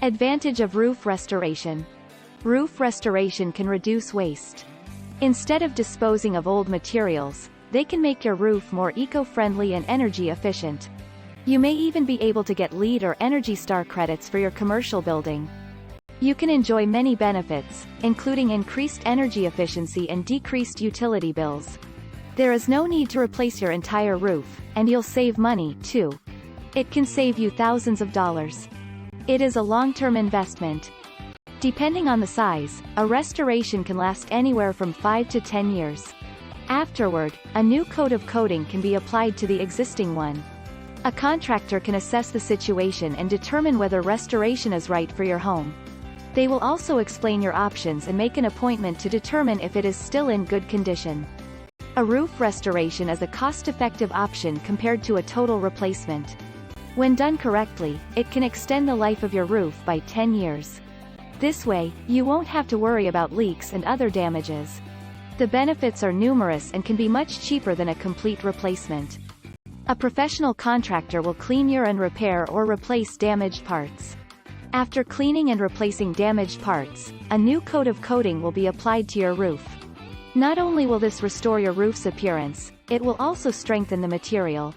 Advantage of roof restoration. Roof restoration can reduce waste. Instead of disposing of old materials, they can make your roof more eco-friendly and energy efficient. You may even be able to get LEED or Energy Star credits for your commercial building. You can enjoy many benefits, including increased energy efficiency and decreased utility bills. There is no need to replace your entire roof, and you'll save money, too. It can save you thousands of dollars. It is a long-term investment. Depending on the size, a restoration can last anywhere from 5 to 10 years. Afterward, a new coat of coating can be applied to the existing one. A contractor can assess the situation and determine whether restoration is right for your home. They will also explain your options and make an appointment to determine if it is still in good condition. A roof restoration is a cost-effective option compared to a total replacement. When done correctly, it can extend the life of your roof by 10 years. This way, you won't have to worry about leaks and other damages. The benefits are numerous and can be much cheaper than a complete replacement. A professional contractor will clean your and repair or replace damaged parts. After cleaning and replacing damaged parts, a new coat of coating will be applied to your roof. Not only will this restore your roof's appearance, it will also strengthen the material.